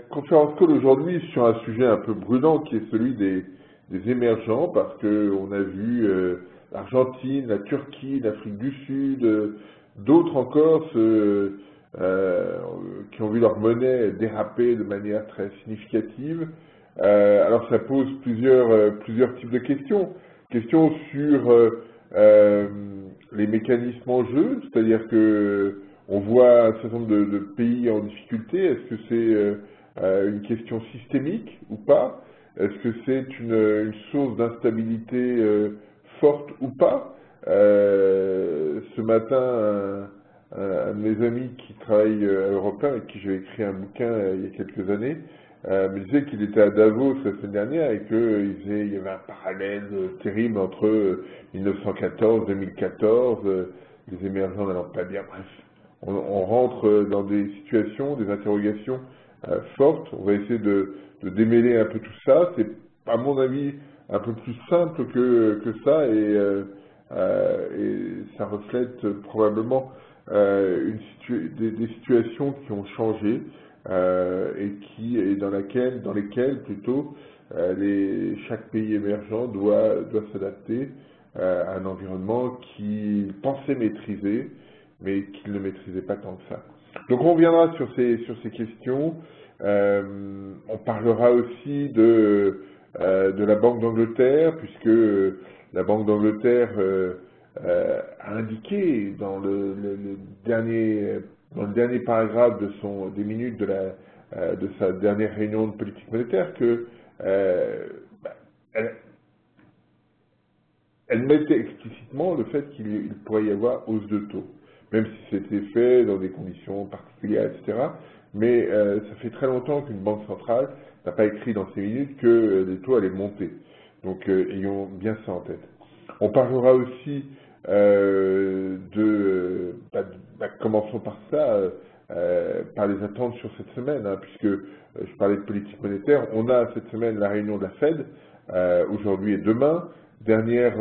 Conférence call aujourd'hui sur un sujet un peu brûlant qui est celui des émergents, parce qu'on a vu l'Argentine, la Turquie, l'Afrique du Sud, d'autres encore qui ont vu leur monnaie déraper de manière très significative. Alors ça pose plusieurs types de questions. Questions sur les mécanismes en jeu, c'est-à-dire que on voit un certain nombre de pays en difficulté. Est-ce que c'est une question systémique ou pas? Est-ce que c'est une source d'instabilité forte ou pas? Ce matin, un de mes amis qui travaille à Europe 1, avec qui j'ai écrit un bouquin il y a quelques années, me disait qu'il était à Davos la semaine dernière et qu'il y avait un parallèle terrible entre 1914, 2014, les émergents n'allant pas bien, bref. On rentre dans des situations, des interrogations fortes. On va essayer de démêler un peu tout ça. C'est, à mon avis, un peu plus simple que ça et ça reflète probablement des situations qui ont changé et dans lesquelles plutôt chaque pays émergent doit s'adapter à un environnement qu'il pensait maîtriser, mais qu'il ne maîtrisait pas tant que ça. Donc on reviendra sur ces questions. On parlera aussi de la Banque d'Angleterre, puisque la Banque d'Angleterre a indiqué dans le dernier paragraphe des minutes de sa dernière réunion de politique monétaire que elle mettait explicitement le fait qu'il pourrait y avoir hausse de taux, même si c'était fait dans des conditions particulières, etc. Mais ça fait très longtemps qu'une banque centrale n'a pas écrit dans ses minutes que les taux allaient monter. Donc ayons bien ça en tête. On parlera aussi commençons par ça, par les attentes sur cette semaine, hein, puisque je parlais de politique monétaire. On a cette semaine la réunion de la Fed, aujourd'hui et demain. Dernière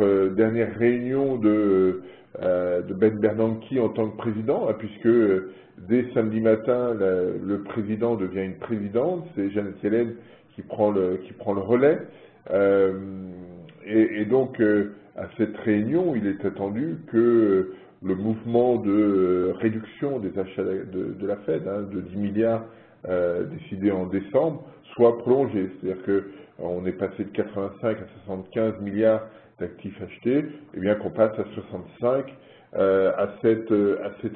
réunion de Ben Bernanke en tant que président, hein, puisque dès samedi matin, le président devient une présidente, c'est Janet Yellen qui prend le relais. Et donc, à cette réunion, il est attendu que le mouvement de réduction des achats de la Fed, hein, de 10 milliards décidé en décembre, soit prolongé. C'est-à-dire qu'on est passé de 85 à 75 milliards d'actifs achetés, et bien qu'on passe à 65 à cette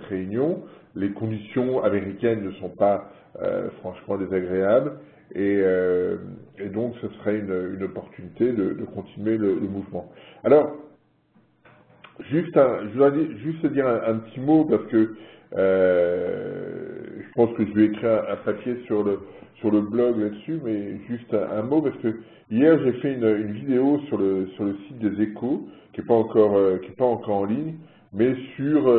réunion. Les conditions américaines ne sont pas franchement désagréables, et donc ce serait une opportunité de continuer le mouvement. Alors, je voudrais juste dire un petit mot, parce que je pense que je vais écrire un papier sur le blog là-dessus, mais juste un mot, parce que hier j'ai fait une vidéo sur le site des Échos, qui n'est pas encore en ligne, mais sur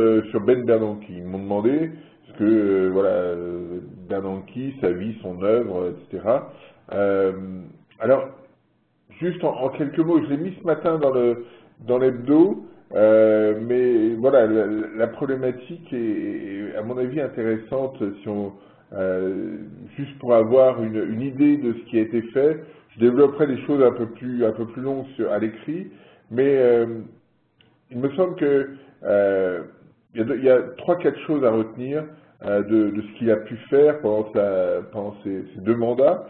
Ben Bernanke. Ils m'ont demandé ce que voilà, Bernanke, sa vie, son œuvre, etc. Alors, juste en quelques mots, je l'ai mis ce matin dans l'hebdo, mais voilà, la problématique est, à mon avis, intéressante si juste pour avoir une idée de ce qui a été fait. Je développerai des choses un peu plus longues à l'écrit, mais il me semble que il y a 3-4 choses à retenir de ce qu'il a pu faire pendant ses 2 mandats.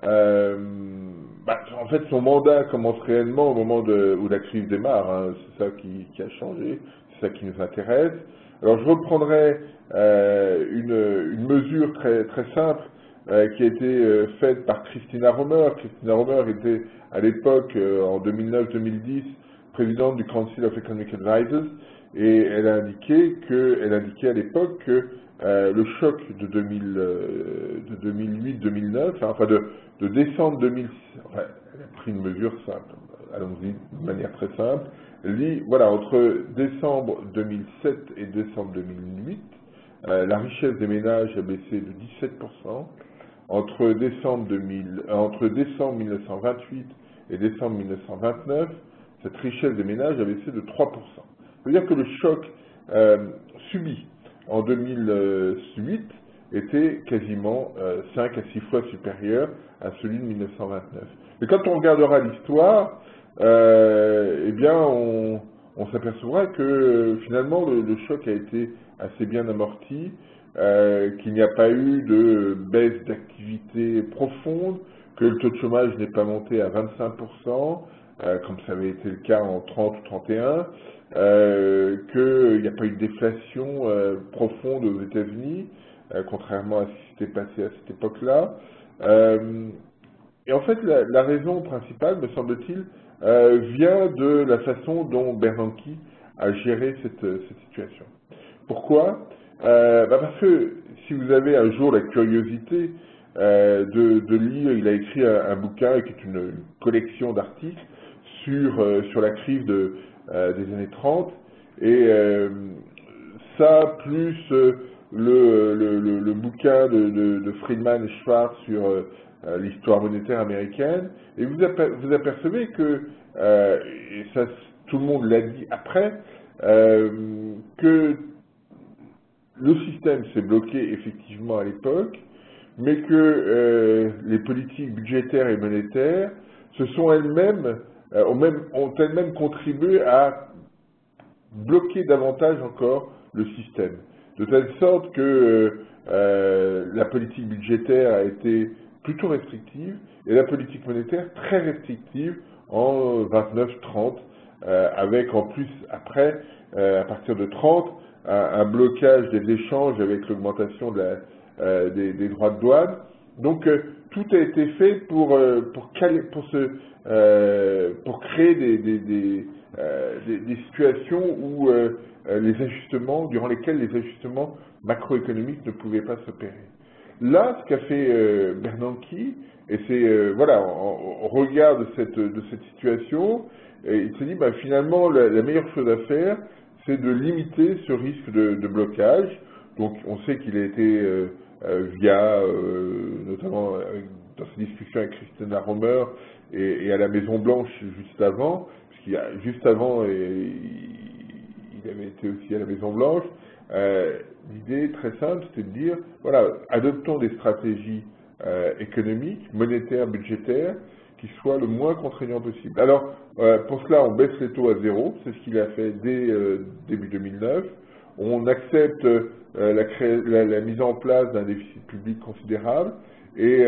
En fait, son mandat commence réellement au moment où la crise démarre, hein. C'est ça qui a changé, c'est ça qui nous intéresse. Alors, je reprendrai une mesure très, très simple qui a été faite par Christina Romer. Christina Romer était à l'époque, en 2009-2010, présidente du Council of Economic Advisors, et elle a indiqué à l'époque que le choc de 2008-2009, enfin de décembre 2006, enfin, elle a pris une mesure simple, allons-y de manière très simple, elle dit, voilà, entre décembre 2007 et décembre 2008, la richesse des ménages a baissé de 17%, entre décembre 1928 et décembre 1929, cette richesse des ménages a baissé de 3%. Ça veut dire que le choc subi en 2008 était quasiment 5 à 6 fois supérieur à celui de 1929. Mais quand on regardera l'histoire, eh bien, on s'apercevra que finalement le choc a été assez bien amorti, qu'il n'y a pas eu de baisse d'activité profonde, que le taux de chômage n'est pas monté à 25%, comme ça avait été le cas en 30 ou 31, qu'il n'y a pas eu de déflation profonde aux États-Unis, contrairement à ce qui s'était passé à cette époque-là. Et en fait, la raison principale, me semble-t-il, vient de la façon dont Bernanke a géré cette situation. Pourquoi? Parce que si vous avez un jour la curiosité de lire, il a écrit un bouquin qui est une collection d'articles sur la crise des années 30, et ça, plus le bouquin de Friedman et Schwartz sur l'histoire monétaire américaine, et vous apercevez que, et ça tout le monde l'a dit après, que le système s'est bloqué effectivement à l'époque, mais que les politiques budgétaires et monétaires ont elles-mêmes contribué à bloquer davantage encore le système, de telle sorte que la politique budgétaire a été plutôt restrictive et la politique monétaire très restrictive en 29-30, avec en plus après, à partir de 30, un blocage des échanges avec l'augmentation des droits de douane. Donc tout a été fait pour créer des situations où durant lesquelles les ajustements macroéconomiques ne pouvaient pas s'opérer. Là, ce qu'a fait Bernanke, et c'est au regard de cette situation, il s'est dit finalement la meilleure chose à faire, c'est de limiter ce risque de blocage. Donc on sait qu'il a été notamment dans ses discussions avec Christina Romer et à la Maison Blanche juste avant, juste avant il avait été aussi à la Maison Blanche. L'idée très simple, c'était de dire, adoptons des stratégies économiques, monétaires, budgétaires, qui soient le moins contraignants possible. Alors, pour cela, on baisse les taux à zéro, c'est ce qu'il a fait dès début 2009. On accepte la mise en place d'un déficit public considérable, et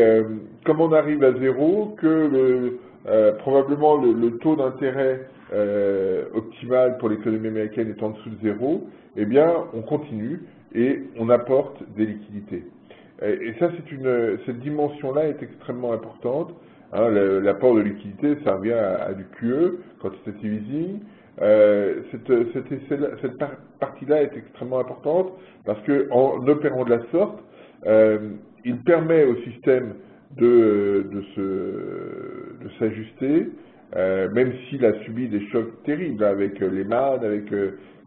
comme on arrive à zéro, que probablement le taux d'intérêt optimal pour l'économie américaine est en dessous de zéro, eh bien, on continue et on apporte des liquidités. Et ça, cette dimension-là est extrêmement importante. Hein, l'apport de liquidité, ça revient à du QE, quantitative easing. Cette partie-là est extrêmement importante parce qu'en opérant de la sorte, il permet au système de s'ajuster, même s'il a subi des chocs terribles avec Lehman, avec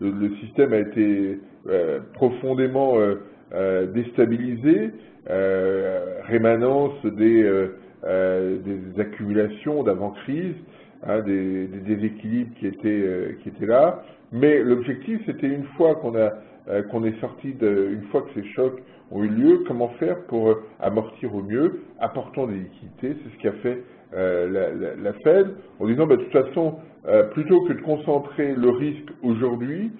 le système a été profondément déstabilisé, rémanence des accumulations d'avant-crise, hein, des déséquilibres qui étaient là. Mais l'objectif, c'était une fois qu'on est sorti une fois que ces chocs ont eu lieu, comment faire pour amortir au mieux, apportant des liquidités. C'est ce qu'a fait la Fed, en disant, de toute façon, plutôt que de concentrer le risque aujourd'hui,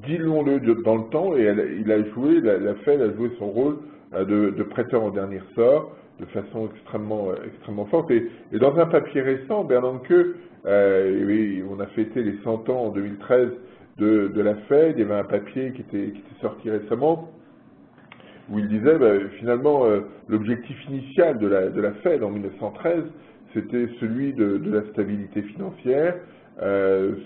diluons-le dans le temps, et la Fed a joué son rôle de prêteur en dernier ressort, de façon extrêmement forte. Et dans un papier récent, Bernanke, on a fêté les 100 ans en 2013 de la Fed, il y avait un papier qui était sorti récemment, où il disait, finalement, l'objectif initial de la Fed en 1913, c'était celui de la stabilité financière.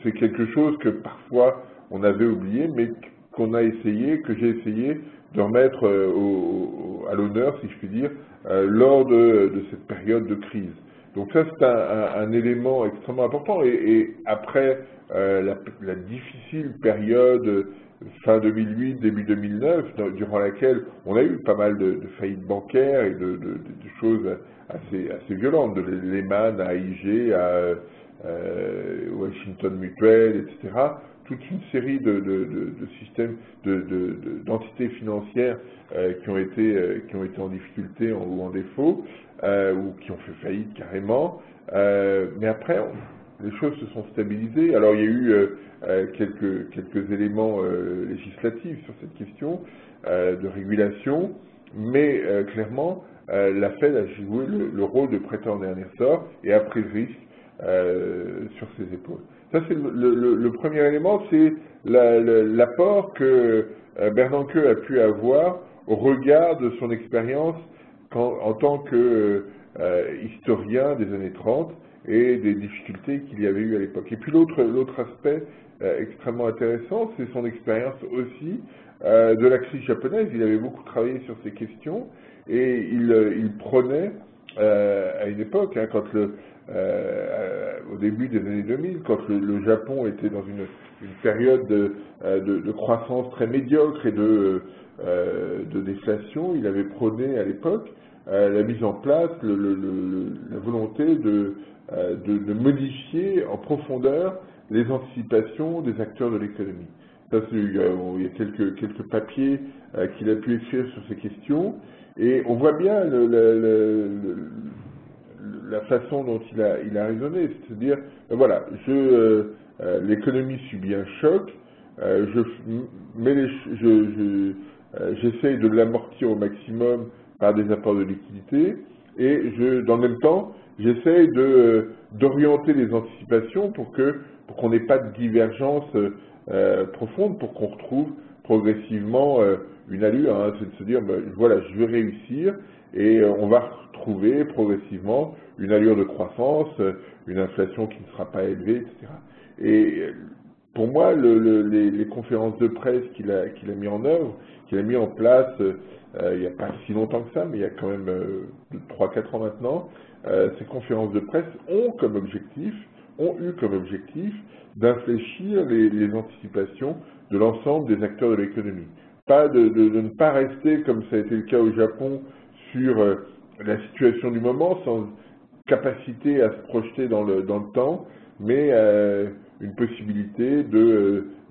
C'est quelque chose que parfois on avait oublié, mais que j'ai essayé de remettre à l'honneur, si je puis dire, lors de cette période de crise. Donc ça, c'est un élément extrêmement important. Et après la difficile période fin 2008, début 2009, durant laquelle on a eu pas mal de faillites bancaires et de choses assez violentes, de Lehman à AIG, à Washington Mutual, etc. toute une série de systèmes, d'entités financières qui ont été en difficulté ou en défaut, ou qui ont fait faillite carrément. Mais après, les choses se sont stabilisées. Alors il y a eu quelques éléments législatifs sur cette question de régulation, mais clairement, la Fed a joué le rôle de prêteur en dernier ressort et a pris le risque sur ses épaules. Ça, c'est le premier élément, c'est l'apport que Bernanke a pu avoir au regard de son expérience en tant que historien des années 30 et des difficultés qu'il y avait eu à l'époque. Et puis l'autre aspect extrêmement intéressant, c'est son expérience aussi de la crise japonaise. Il avait beaucoup travaillé sur ces questions et il prônait à une époque, hein, au début des années 2000, quand le Japon était dans une période de croissance très médiocre et de déflation, il avait prôné à l'époque la mise en place, la volonté de modifier en profondeur les anticipations des acteurs de l'économie. Il y a quelques papiers qu'il a pu écrire sur ces questions, et on voit bien la façon dont il a raisonné, c'est-à-dire, voilà, l'économie subit un choc, j'essaye de l'amortir au maximum par des apports de liquidité, et dans le même temps, j'essaye d'orienter les anticipations pour qu'on n'ait pas de divergence profonde, pour qu'on retrouve progressivement une allure, hein, c'est de se dire, voilà, je vais réussir, et on va retrouver progressivement une allure de croissance, une inflation qui ne sera pas élevée, etc. Et pour moi, les conférences de presse qu'il a mis en œuvre, qu'il a mis en place il n'y a pas si longtemps que ça, mais il y a quand même 3-4 ans maintenant, ces conférences de presse ont eu comme objectif d'infléchir les anticipations de l'ensemble des acteurs de l'économie. De ne pas rester, comme ça a été le cas au Japon, sur la situation du moment, sans capacité à se projeter dans le temps, mais une possibilité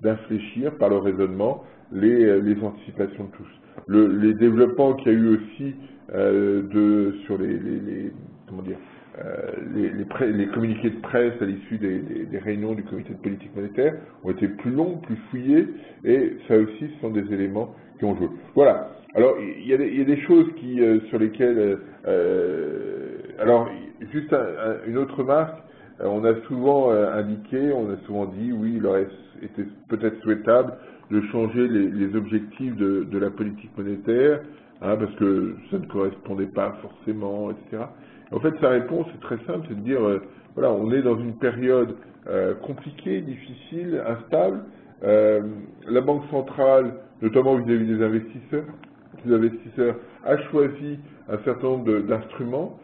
d'infléchir par le raisonnement les anticipations de tous. Les développements qu'il y a eu aussi sur les communiqués de presse à l'issue des réunions du comité de politique monétaire ont été plus longs, plus fouillés, et ça aussi, ce sont des éléments qui ont joué. Voilà. Alors, il y a des choses sur lesquelles... alors, juste une autre remarque, on a souvent indiqué, on a souvent dit, oui, il aurait été peut-être souhaitable de changer les objectifs de la politique monétaire, hein, parce que ça ne correspondait pas forcément, etc. En fait, sa réponse est très simple, c'est de dire, voilà, on est dans une période compliquée, difficile, instable. La Banque centrale, notamment vis-à-vis des investisseurs, a choisi un certain nombre d'instruments.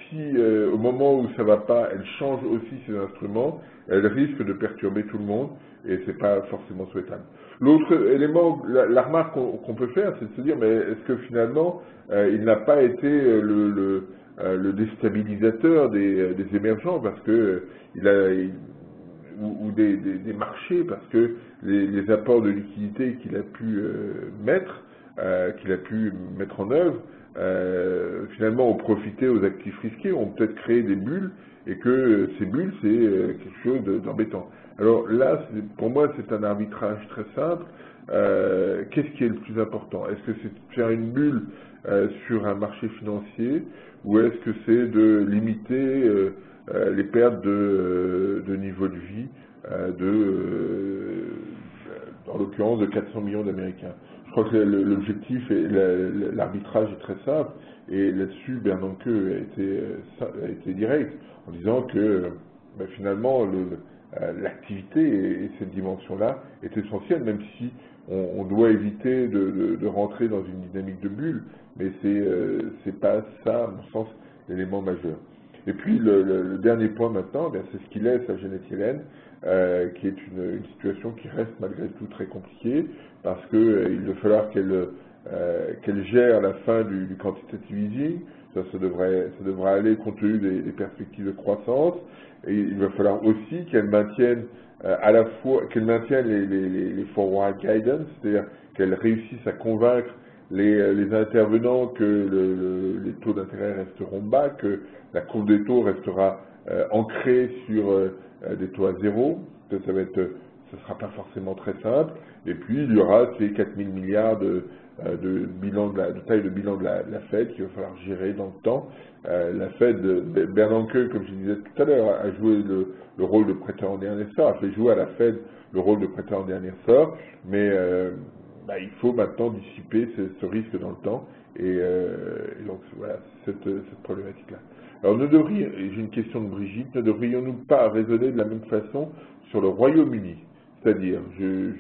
Si au moment où ça ne va pas, elle change aussi ses instruments, elle risque de perturber tout le monde, et c'est pas forcément souhaitable. L'autre élément, la remarque qu'on peut faire, c'est de se dire, mais est-ce que finalement, il n'a pas été le déstabilisateur des émergents, parce que ou des marchés, parce que les apports de liquidité qu'il a pu mettre en œuvre, finalement ont profité aux actifs risqués, ont peut-être créé des bulles, et que ces bulles, c'est quelque chose d'embêtant. Alors là, pour moi, c'est un arbitrage très simple. Qu'est-ce qui est le plus important? Est-ce que c'est de faire une bulle sur un marché financier, ou est-ce que c'est de limiter les pertes de niveau de vie en l'occurrence de 400 millions d'Américains? Je crois que l'objectif et l'arbitrage est très simple, et là-dessus Bernanke a été direct en disant que finalement l'activité et cette dimension-là est essentielle, même si on doit éviter de rentrer dans une dynamique de bulle, mais c'est pas ça, à mon sens, l'élément majeur. Et puis le dernier point maintenant, c'est ce qui laisse à Janet Yellen, qui est une situation qui reste malgré tout très compliquée, parce qu'il va falloir qu'elle gère la fin du quantitative easing. Ça devrait aller compte tenu des perspectives de croissance, et il va falloir aussi qu'elle maintienne à la fois qu'elle maintienne les forward guidance, c'est-à-dire qu'elle réussisse à convaincre les intervenants que les taux d'intérêt resteront bas, que la courbe des taux restera ancrée sur des taux à zéro. Ça ne sera pas forcément très simple. Et puis il y aura ces 4 000 milliards de taille de bilan de la Fed qu'il va falloir gérer dans le temps. La Fed, Bernanke, comme je disais tout à l'heure, a joué le rôle de prêteur en dernier sort, a fait jouer à la Fed le rôle de prêteur en dernier sort, mais il faut maintenant dissiper ce risque dans le temps, et donc voilà, cette problématique-là. Alors j'ai une question de Brigitte, ne devrions-nous pas raisonner de la même façon sur le Royaume-Uni? C'est-à-dire, je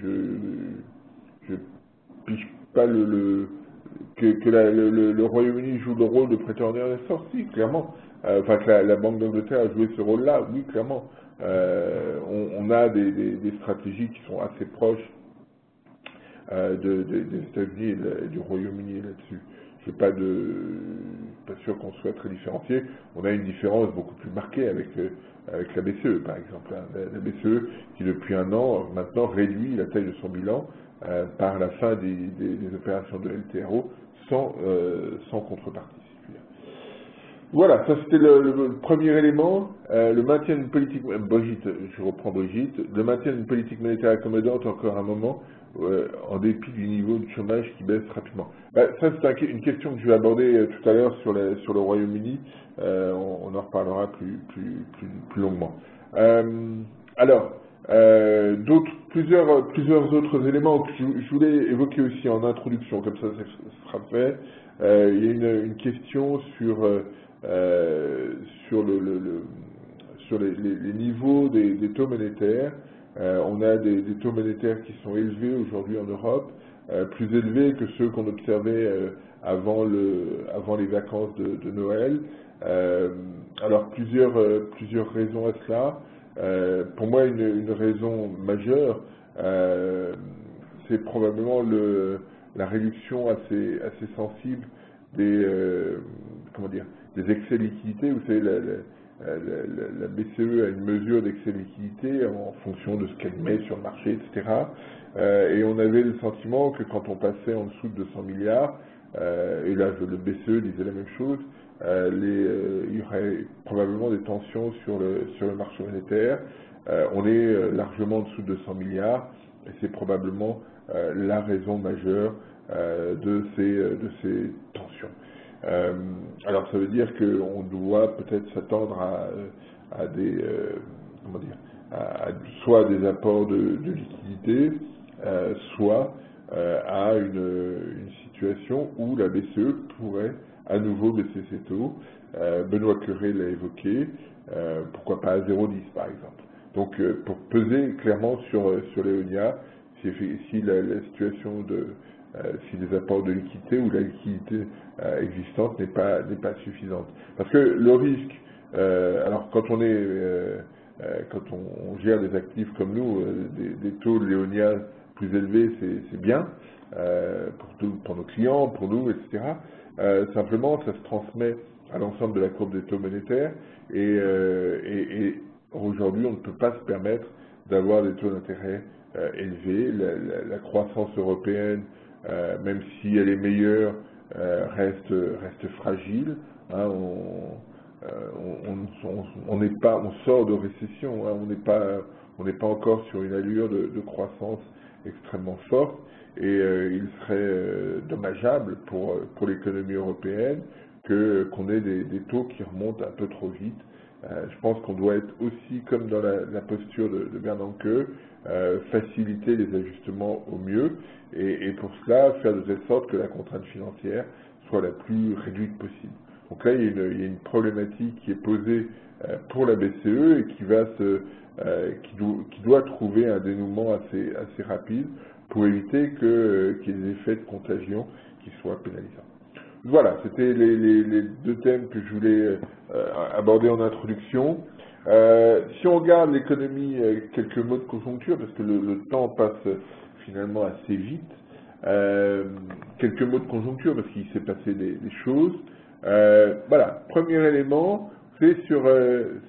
pige pas que le Royaume-Uni joue le rôle de prêteur en dernier sort, si, clairement. Enfin, que la Banque d'Angleterre a joué ce rôle-là, oui, clairement. On a des stratégies qui sont assez proches des États-Unis et du Royaume-Uni là-dessus. Je suis pas sûr qu'on soit très différencié. On a une différence beaucoup plus marquée avec la BCE, par exemple. La BCE qui, depuis un an, maintenant réduit la taille de son bilan par la fin des opérations de LTRO sans contrepartie. Voilà, ça c'était le premier élément, le maintien d'une politique, Brigitte, je reprends Brigitte, le maintien d'une politique monétaire accommodante encore un moment, en dépit du niveau de chômage qui baisse rapidement. Ça c'est une question que je vais aborder tout à l'heure sur le Royaume-Uni, on en reparlera plus longuement. Alors, plusieurs autres éléments que je voulais évoquer aussi en introduction, comme ça sera fait. Il y a une question sur les niveaux des taux monétaires. On a des taux monétaires qui sont élevés aujourd'hui en Europe, plus élevés que ceux qu'on observait avant les vacances de Noël. Alors plusieurs raisons à cela. Pour moi, une raison majeure, c'est probablement la réduction assez sensible des excès de liquidité. Vous savez, la BCE a une mesure d'excès de liquidité en fonction de ce qu'elle met sur le marché, etc. Et on avait le sentiment que quand on passait en dessous de 200 milliards, et là le BCE disait la même chose, il y aurait probablement des tensions sur le marché monétaire. On est largement en dessous de 200 milliards, et c'est probablement la raison majeure de ces tensions. Alors ça veut dire qu'on doit peut-être s'attendre à des soit des apports de liquidité, soit à une situation où la BCE pourrait à nouveau baisser ses taux. Benoît Cœuré l'a évoqué, pourquoi pas à 0,10 par exemple. Donc pour peser clairement sur l'EONIA, si la situation si les apports de liquidité ou la liquidité existante n'est pas suffisante. Parce que le risque, alors quand on gère des actifs comme nous, des taux de l'EONIA plus élevés, c'est bien pour nos clients, pour nous, etc. Simplement, ça se transmet à l'ensemble de la courbe des taux monétaires et aujourd'hui, on ne peut pas se permettre d'avoir des taux d'intérêt élevés. La croissance européenne, même si elle est meilleure, reste fragile. Hein, on sort de récession, hein, on n'est pas encore sur une allure de croissance extrêmement forte, et il serait dommageable pour l'économie européenne qu'on ait des taux qui remontent un peu trop vite. Je pense qu'on doit être aussi, comme dans la posture de Bernanke, faciliter les ajustements au mieux, et pour cela, faire de telle sorte que la contrainte financière soit la plus réduite possible. Donc là, il y a une problématique qui est posée pour la BCE et qui doit trouver un dénouement assez rapide pour éviter qu'il y ait des effets de contagion qui soient pénalisants. Voilà, c'était les deux thèmes que je voulais aborder en introduction. Si on regarde l'économie, quelques mots de conjoncture, parce que le temps passe finalement assez vite, quelques mots de conjoncture, parce qu'il s'est passé des choses. Voilà, premier élément, c'est sur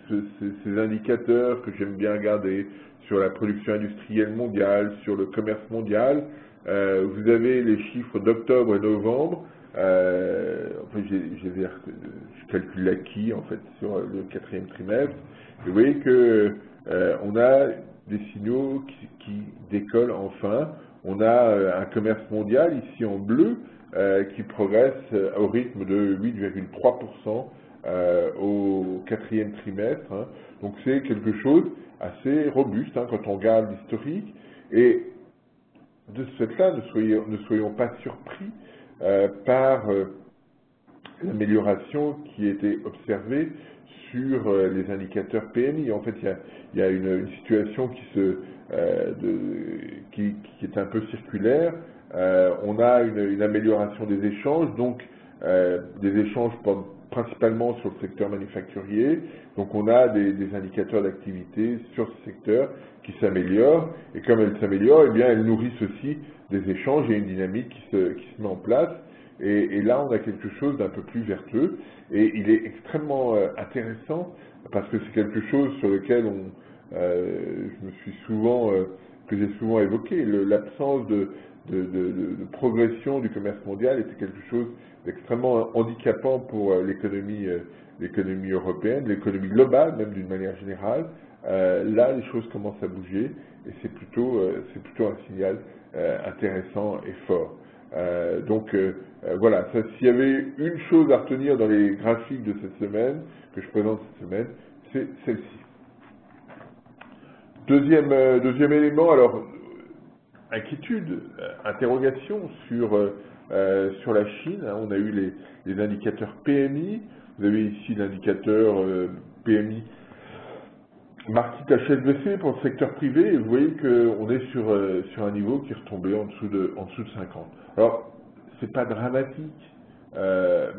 ces indicateurs que j'aime bien regarder sur la production industrielle mondiale, sur le commerce mondial. Vous avez les chiffres d'octobre et novembre. Enfin, je calcule l'acquis en fait sur le 4e trimestre. Et vous voyez que on a des signaux qui décollent enfin. On a un commerce mondial ici en bleu qui progresse au rythme de 8,3% au 4e trimestre. Hein. Donc c'est quelque chose assez robuste hein, quand on regarde l'historique. Et de ce fait-là, ne soyons pas surpris par l'amélioration qui a été observée sur les indicateurs PMI. En fait, il y a une situation qui est un peu circulaire. On a une amélioration des échanges, donc des échanges principalement sur le secteur manufacturier. Donc on a des indicateurs d'activité sur ce secteur qui s'améliorent, et comme elles s'améliorent, eh bien elles nourrissent aussi des échanges et une dynamique qui se met en place. Et là, on a quelque chose d'un peu plus vertueux, et il est extrêmement intéressant parce que c'est quelque chose sur lequel que j'ai souvent évoqué. L'absence de progression du commerce mondial était quelque chose d'extrêmement handicapant pour l'économie européenne, l'économie globale, même d'une manière générale. Là, les choses commencent à bouger, et c'est plutôt un signal intéressant et fort. Voilà, s'il y avait une chose à retenir dans les graphiques de cette semaine, que je présente cette semaine, c'est celle-ci. Deuxième élément, alors, inquiétude, interrogation sur la Chine. Hein. On a eu les indicateurs PMI, vous avez ici l'indicateur PMI Market HSBC pour le secteur privé, et vous voyez qu'on est sur un niveau qui est retombé en dessous de 50. Alors, c'est pas dramatique,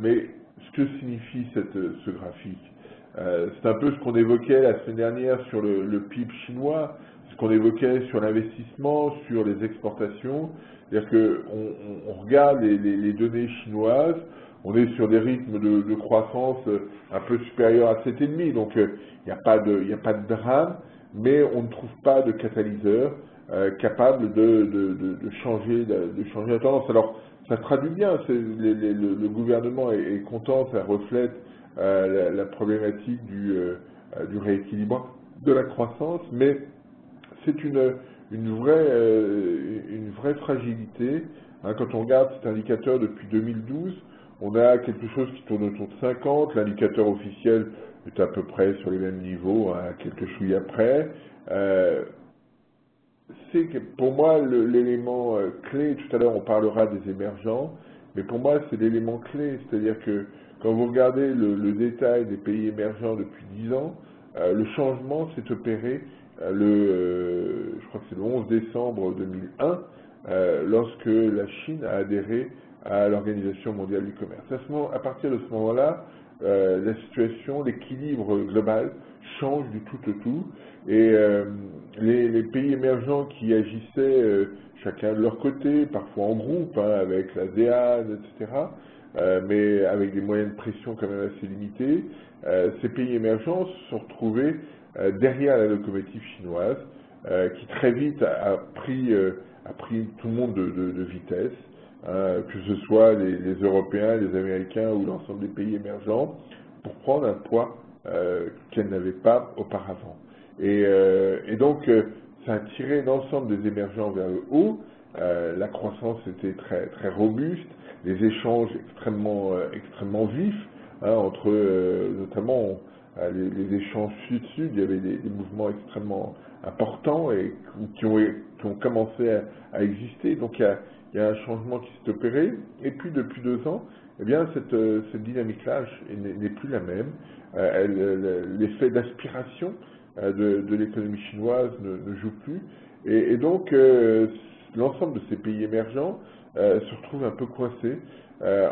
mais ce que signifie ce graphique, c'est un peu ce qu'on évoquait la semaine dernière sur le PIB chinois, ce qu'on évoquait sur l'investissement, sur les exportations. C'est-à-dire qu'on regarde les données chinoises, on est sur des rythmes de croissance un peu supérieurs à 7,5, donc il n'y a pas de drame, mais on ne trouve pas de catalyseur capable de changer la tendance. Alors, ça traduit bien, le gouvernement est content, ça reflète la problématique du rééquilibrage de la croissance, mais c'est une vraie fragilité. Hein, quand on regarde cet indicateur depuis 2012, on a quelque chose qui tourne autour de 50, l'indicateur officiel est à peu près sur les mêmes niveaux, hein, quelques chouilles après. C'est pour moi l'élément clé. Tout à l'heure on parlera des émergents, mais pour moi c'est l'élément clé, c'est-à-dire que quand vous regardez le détail des pays émergents depuis 10 ans, le changement s'est opéré je crois que c'est le 11 décembre 2001, lorsque la Chine a adhéré à l'Organisation mondiale du commerce. À partir de ce moment-là, la situation, l'équilibre global change du tout au tout, et les pays émergents qui agissaient chacun de leur côté, parfois en groupe, hein, avec l'ASEAN, etc., mais avec des moyens de pression quand même assez limités, ces pays émergents se sont retrouvés derrière la locomotive chinoise, qui très vite a pris tout le monde de vitesse, que ce soit les Européens, les Américains ou l'ensemble des pays émergents, pour prendre un poids qu'elles n'avaient pas auparavant. Et donc, ça a tiré l'ensemble des émergents vers le haut. La croissance était très robuste, les échanges extrêmement vifs, hein, entre notamment les échanges sud-sud. Il y avait des mouvements extrêmement importants et qui ont commencé à exister. Donc il y a un changement qui s'est opéré. Et puis depuis 2 ans, eh bien cette dynamique-là n'est plus la même. L'effet d'aspiration de l'économie chinoise ne joue plus. Et donc l'ensemble de ces pays émergents se retrouvent un peu coincés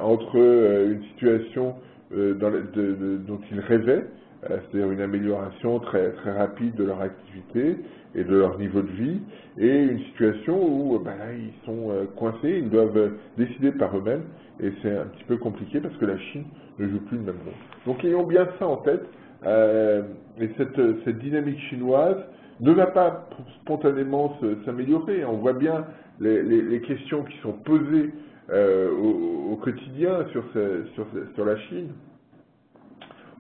entre une situation dont ils rêvaient, c'est-à-dire une amélioration très rapide de leur activité et de leur niveau de vie, et une situation où là, ils sont coincés, ils doivent décider par eux-mêmes, et c'est un petit peu compliqué parce que la Chine ne joue plus le même rôle. Donc ayons bien ça en tête, et cette dynamique chinoise ne va pas spontanément s'améliorer. On voit bien les questions qui sont posées au quotidien sur la Chine.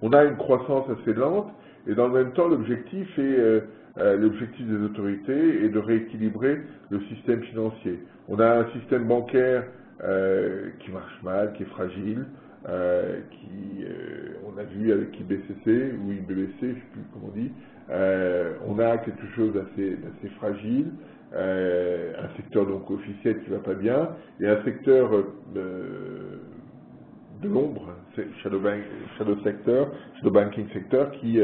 On a une croissance assez lente, et dans le même temps, l'objectif des autorités est de rééquilibrer le système financier. On a un système bancaire qui marche mal, qui est fragile, on a vu avec IBCC ou IBBC, je ne sais plus comment on dit, on a quelque chose d'assez fragile, un secteur donc officiel qui ne va pas bien, et un secteur de l'ombre, shadow banking sector qui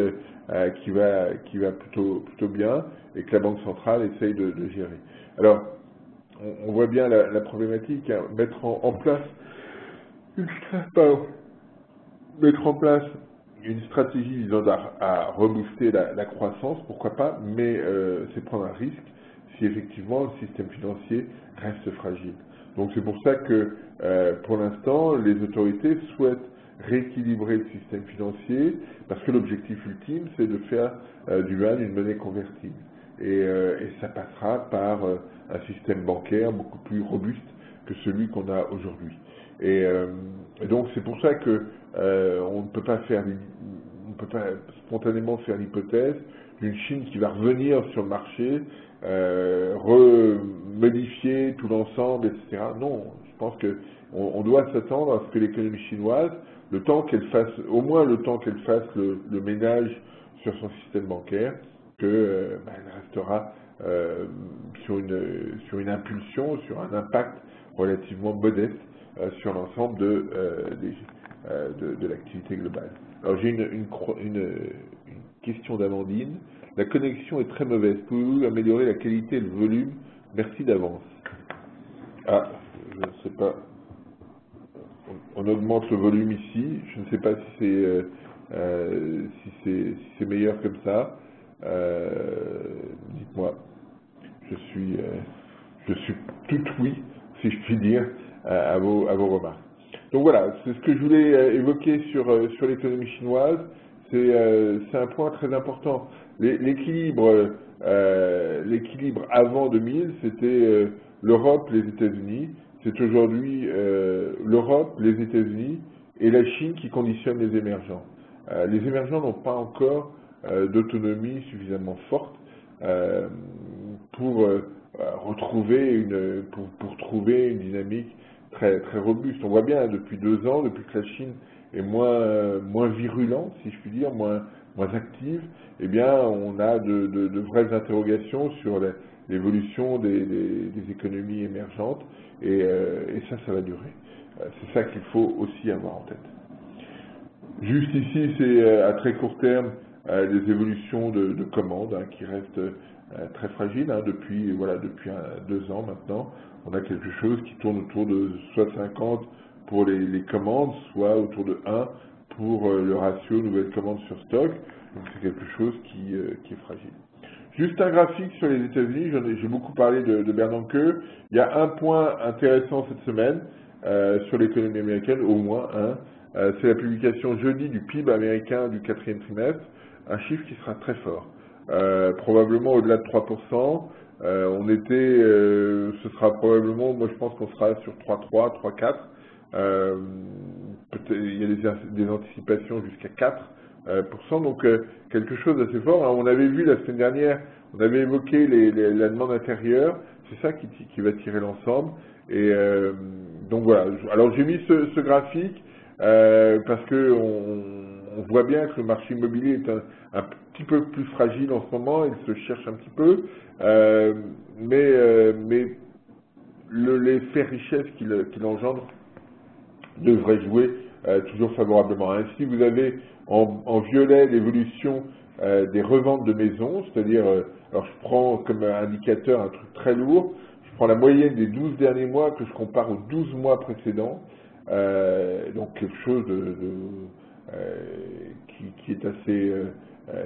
va plutôt bien et que la Banque centrale essaye de gérer. Alors, on voit bien la problématique, hein, mettre en place une stratégie visant à rebooster la croissance, pourquoi pas, mais c'est prendre un risque si effectivement le système financier reste fragile. Donc c'est pour ça que pour l'instant, les autorités souhaitent rééquilibrer le système financier, parce que l'objectif ultime, c'est de faire du yuan une monnaie convertible. Et ça passera par un système bancaire beaucoup plus robuste que celui qu'on a aujourd'hui. Et donc c'est pour ça que on ne peut pas spontanément faire l'hypothèse d'une Chine qui va revenir sur le marché, remodifier tout l'ensemble, etc. Non, je pense qu'on doit s'attendre à ce que l'économie chinoise, au moins le temps qu'elle fasse le ménage sur son système bancaire, elle restera sur une impulsion, sur un impact relativement modeste sur l'ensemble de l'activité globale. Alors j'ai une question d'Amandine. La connexion est très mauvaise. Pouvez-vous améliorer la qualité et le volume? Merci d'avance. Ah, je ne sais pas. On augmente le volume ici. Je ne sais pas si c'est meilleur comme ça. Dites-moi. Je suis tout oui, si je puis dire, à vos remarques. Donc voilà, c'est ce que je voulais évoquer sur l'économie chinoise. C'est un point très important. L'équilibre avant 2000, c'était l'Europe, les États-Unis. C'est aujourd'hui l'Europe, les États-Unis et la Chine qui conditionnent les émergents. Les émergents n'ont pas encore d'autonomie suffisamment forte pour trouver une dynamique très, très robuste. On voit bien depuis 2 ans, depuis que la Chine est moins virulente, si je puis dire, moins active, eh bien, on a de vraies interrogations sur l'évolution des économies émergentes, et ça va durer. C'est ça qu'il faut aussi avoir en tête. Juste ici, c'est à très court terme les évolutions de commandes qui restent très fragiles depuis 2 ans maintenant. On a quelque chose qui tourne autour de soit 50 pour les commandes, soit autour de 1 pour le ratio nouvelles commandes sur stock. Donc c'est quelque chose qui est fragile. Juste un graphique sur les États-Unis, j'ai beaucoup parlé de Bernanke. Il y a un point intéressant cette semaine sur l'économie américaine, au moins un. C'est la publication jeudi du PIB américain du 4e trimestre, un chiffre qui sera très fort, probablement au-delà de 3%. Ce sera probablement, moi je pense qu'on sera sur 3,3, 3,4. Il y a des anticipations jusqu'à 4%, donc quelque chose d'assez fort. Alors, on avait vu la semaine dernière, on avait évoqué la demande intérieure, c'est ça qui va tirer l'ensemble. Et donc voilà. Alors j'ai mis ce graphique parce que on voit bien que le marché immobilier est un petit peu plus fragile en ce moment, il se cherche un petit peu, mais l'effet richesse qu'il engendre devrait jouer toujours favorablement. Ainsi, vous avez en violet l'évolution des reventes de maisons, c'est-à-dire, alors je prends comme indicateur un truc très lourd, je prends la moyenne des 12 derniers mois que je compare aux 12 mois précédents, donc quelque chose qui est assez,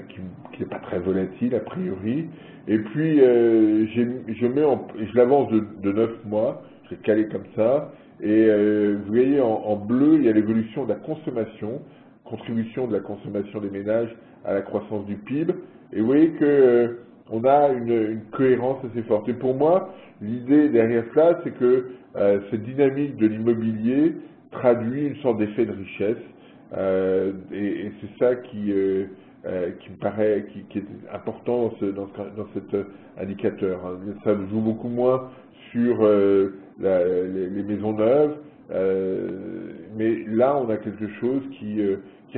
qui n'est pas très volatile a priori, et puis je l'avance de 9 mois, je l'ai calé comme ça, et vous voyez en bleu, il y a l'évolution de la consommation, contribution de la consommation des ménages à la croissance du PIB, et vous voyez que on a une cohérence assez forte. Et pour moi, l'idée derrière cela, c'est que cette dynamique de l'immobilier traduit une sorte d'effet de richesse, et c'est ça qui me paraît qui est important dans cet indicateur. Hein. Ça joue beaucoup moins sur les maisons neuves, mais là on a quelque chose qui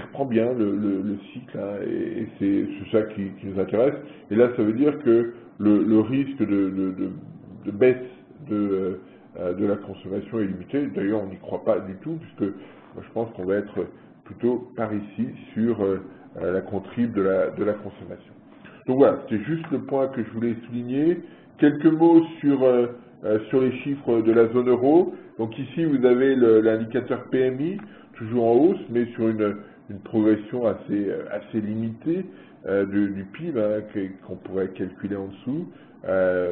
reprend bien le cycle, hein, et c'est ça qui nous intéresse. Et là, ça veut dire que le risque de baisse de la consommation est limité. D'ailleurs, on n'y croit pas du tout, puisque moi, je pense qu'on va être plutôt par ici sur la contrib de la consommation. Donc voilà, c'était juste le point que je voulais souligner. Quelques mots sur les chiffres de la zone euro. Donc ici, vous avez l'indicateur PMI, toujours en hausse, mais sur une progression assez limitée du PIB, hein, qu'on pourrait calculer en dessous.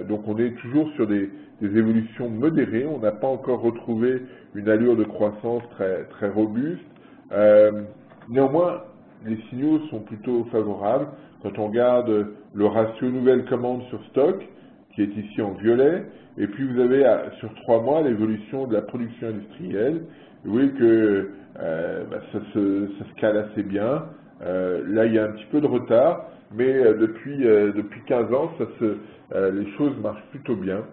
Donc on est toujours sur des évolutions modérées. On n'a pas encore retrouvé une allure de croissance très robuste. Néanmoins, les signaux sont plutôt favorables. Quand on regarde le ratio nouvelles commandes sur stock, qui est ici en violet, et puis vous avez sur 3 mois l'évolution de la production industrielle. Vous voyez que ça se cale assez bien. Là, il y a un petit peu de retard, mais depuis 15 ans, les choses marchent plutôt bien.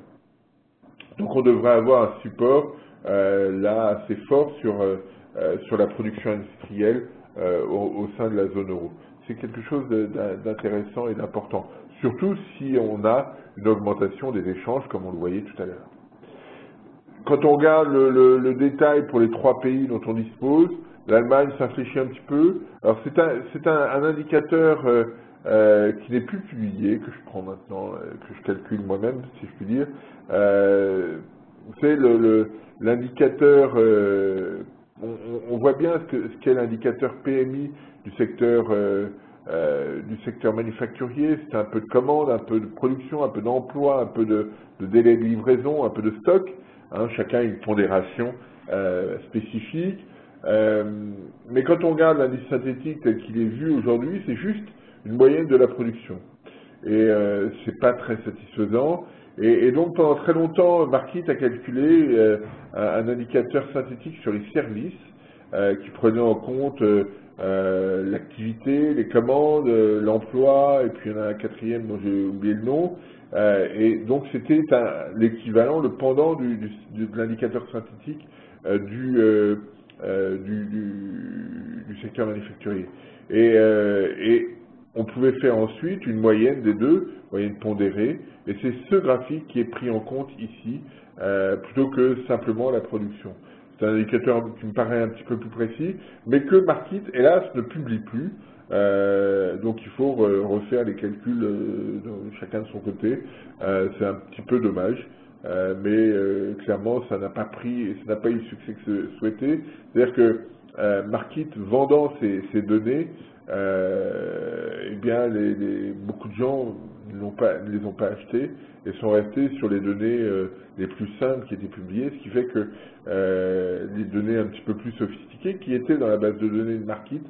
Donc on devrait avoir un support là assez fort sur la production industrielle au sein de la zone euro. C'est quelque chose d'intéressant et d'important, surtout si on a une augmentation des échanges comme on le voyait tout à l'heure. Quand on regarde le détail pour les 3 pays dont on dispose, l'Allemagne s'infléchit un petit peu. Alors c'est un indicateur qui n'est plus publié, que je prends maintenant, que je calcule moi-même, si je puis dire. C'est l'indicateur, on voit bien ce qu'est l'indicateur PMI du secteur manufacturier. C'est un peu de commande, un peu de production, un peu d'emploi, un peu de délai de livraison, un peu de stock. Hein, chacun a une pondération spécifique. Mais quand on regarde l'indice synthétique tel qu'il est vu aujourd'hui, c'est juste une moyenne de la production. Et c'est pas très satisfaisant. Et donc pendant très longtemps, Markit a calculé un indicateur synthétique sur les services qui prenait en compte l'activité, les commandes, l'emploi, et puis il y en a un quatrième dont j'ai oublié le nom. Et donc c'était l'équivalent, le pendant de l'indicateur synthétique du secteur manufacturier. Et on pouvait faire ensuite une moyenne des deux, moyenne pondérée, et c'est ce graphique qui est pris en compte ici, plutôt que simplement la production. C'est un indicateur qui me paraît un petit peu plus précis, mais que Markit, hélas, ne publie plus. Donc il faut refaire les calculs chacun de son côté. C'est un petit peu dommage, mais clairement ça n'a pas pris et ça n'a pas eu le succès que souhaité. C'est-à-dire que Markit vendant ces données, eh bien beaucoup de gens ne les ont pas achetées et sont restés sur les données les plus simples qui étaient publiées, ce qui fait que les données un petit peu plus sophistiquées qui étaient dans la base de données de Markit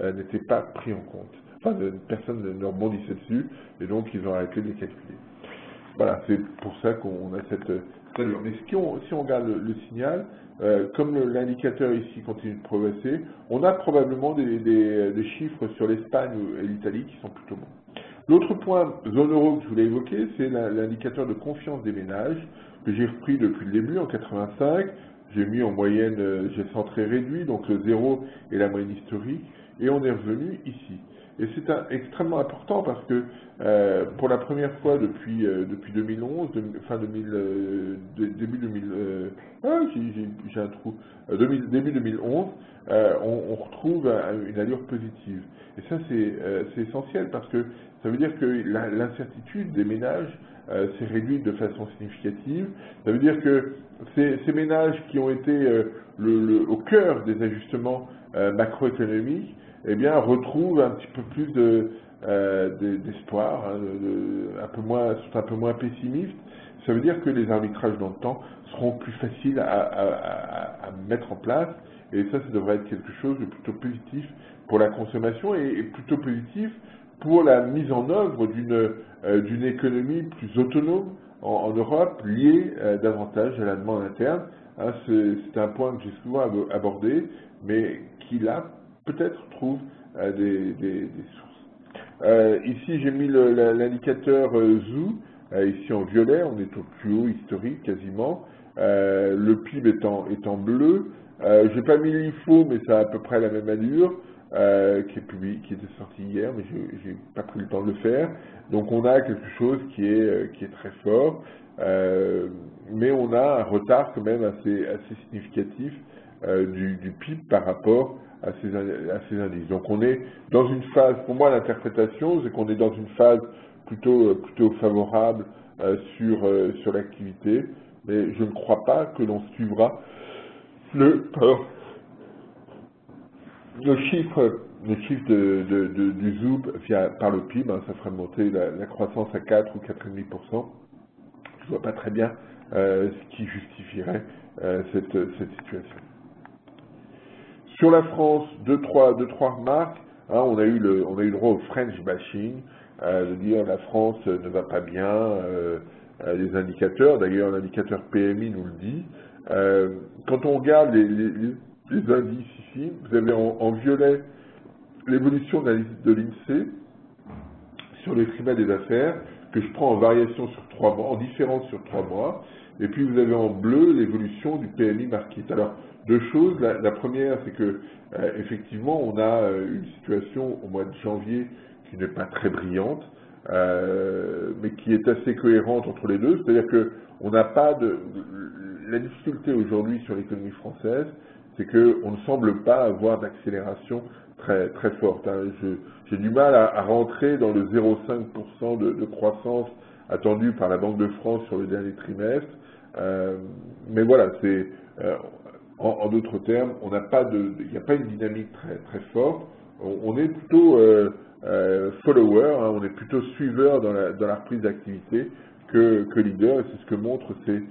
n'étaient pas pris en compte. Enfin, personne ne rebondissait dessus, et donc ils ont arrêté de les calculer. Voilà, c'est pour ça qu'on a cette allure. Mais si on regarde le signal, comme l'indicateur ici continue de progresser, on a probablement des chiffres sur l'Espagne et l'Italie qui sont plutôt bons. L'autre point, zone euro, que je voulais évoquer, c'est l'indicateur de confiance des ménages, que j'ai repris depuis le début, en 85. J'ai mis en moyenne, j'ai centré réduit, donc le 0 et la moyenne historique, et on est revenu ici. Et c'est extrêmement important parce que pour la première fois depuis 2011, début 2000, j'ai un trou, début 2011, on retrouve une allure positive. Et ça c'est essentiel parce que ça veut dire que l'incertitude des ménages s'est réduite de façon significative. Ça veut dire que ces ménages qui ont été au cœur des ajustements macroéconomiques, eh bien, retrouvent un petit peu plus d'espoir, hein, sont un peu moins pessimistes. Ça veut dire que les arbitrages dans le temps seront plus faciles à mettre en place, et ça devrait être quelque chose de plutôt positif pour la consommation, et plutôt positif pour la mise en œuvre d'une économie plus autonome en Europe, liée davantage à la demande interne. Hein, c'est un point que j'ai souvent abordé, mais qui là, peut-être, trouve des sources. Ici, j'ai mis l'indicateur ZOO, ici en violet, on est au plus haut historique quasiment. Le PIB est en bleu. J'ai pas mis l'IFO, mais ça a à peu près la même allure, qui était sorti hier, mais j'ai pas pris le temps de le faire. Donc on a quelque chose qui est très fort, mais on a un retard quand même assez significatif du PIB par rapport à ces indices. Donc on est dans une phase, pour moi l'interprétation, c'est qu'on est dans une phase plutôt favorable sur l'activité, mais je ne crois pas que l'on suivra le chiffre du ZOO par le PIB, hein, ça ferait monter la croissance à 4 ou 4,5%. Je ne vois pas très bien ce qui justifierait cette situation. Sur la France, deux, trois remarques. Hein, on a eu droit au French bashing, de dire la France ne va pas bien, les indicateurs, d'ailleurs l'indicateur PMI nous le dit. Quand on regarde les indices ici, vous avez en violet l'évolution de l'INSEE sur les trimestres des affaires, que je prends en variation sur 3 mois, en différence sur 3 mois, et puis vous avez en bleu l'évolution du PMI market. Alors, deux choses. La première, c'est que effectivement, on a une situation au mois de janvier qui n'est pas très brillante, mais qui est assez cohérente entre les deux. C'est-à-dire que on n'a pas de... La difficulté aujourd'hui sur l'économie française, c'est qu'on ne semble pas avoir d'accélération très forte. Hein. J'ai du mal à rentrer dans le 0,5% de croissance attendu par la Banque de France sur le dernier trimestre. Mais voilà, c'est en d'autres termes, il n'y a pas une dynamique très forte. On est plutôt follower, hein, on est plutôt suiveur dans la reprise d'activité que leader, et c'est ce que montrent ces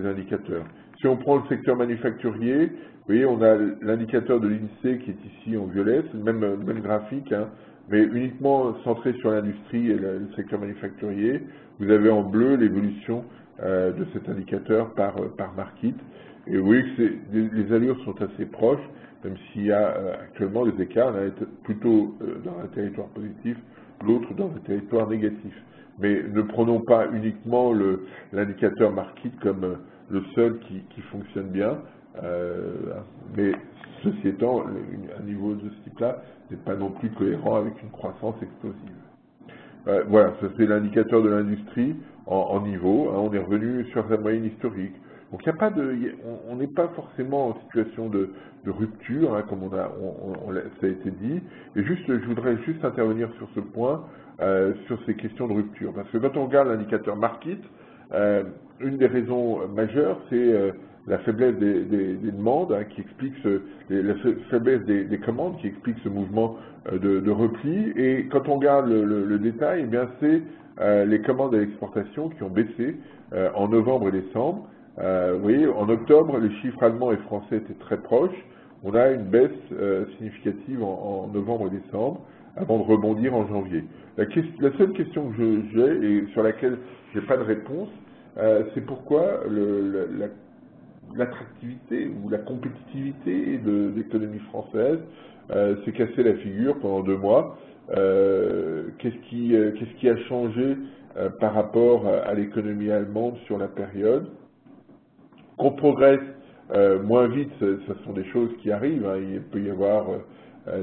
indicateurs. Si on prend le secteur manufacturier, vous voyez, on a l'indicateur de l'INSEE qui est ici en violet, c'est le même graphique, hein, mais uniquement centré sur l'industrie et le secteur manufacturier. Vous avez en bleu l'évolution de cet indicateur par market. Et vous voyez que les allures sont assez proches, même s'il y a actuellement des écarts, l'un est plutôt dans un territoire positif, l'autre dans un territoire négatif. Mais ne prenons pas uniquement l'indicateur market comme le seul qui fonctionne bien, mais ceci étant, un niveau de ce type-là n'est pas non plus cohérent avec une croissance explosive. Voilà, ça c'est l'indicateur de l'industrie en niveau, hein, on est revenu sur sa moyenne historique. Donc il n'y a pas on n'est pas forcément en situation de rupture, hein, comme ça a été dit. Et je voudrais juste intervenir sur ce point, sur ces questions de rupture. Parce que quand on regarde l'indicateur market, une des raisons majeures, c'est la faiblesse des demandes, hein, qui explique la faiblesse des commandes, qui explique ce mouvement de repli. Et quand on regarde le détail, eh bien c'est les commandes à l'exportation qui ont baissé en novembre et décembre. Vous voyez, en octobre, les chiffres allemands et français étaient très proches. On a une baisse significative en novembre et décembre, avant de rebondir en janvier. La seule question que j'ai, et sur laquelle je n'ai pas de réponse, c'est pourquoi l'attractivité ou la compétitivité de l'économie française s'est cassé la figure pendant 2 mois. Qu'est-ce qui a changé par rapport à l'économie allemande sur la période? Qu'on progresse moins vite, ce sont des choses qui arrivent, hein. Il peut y avoir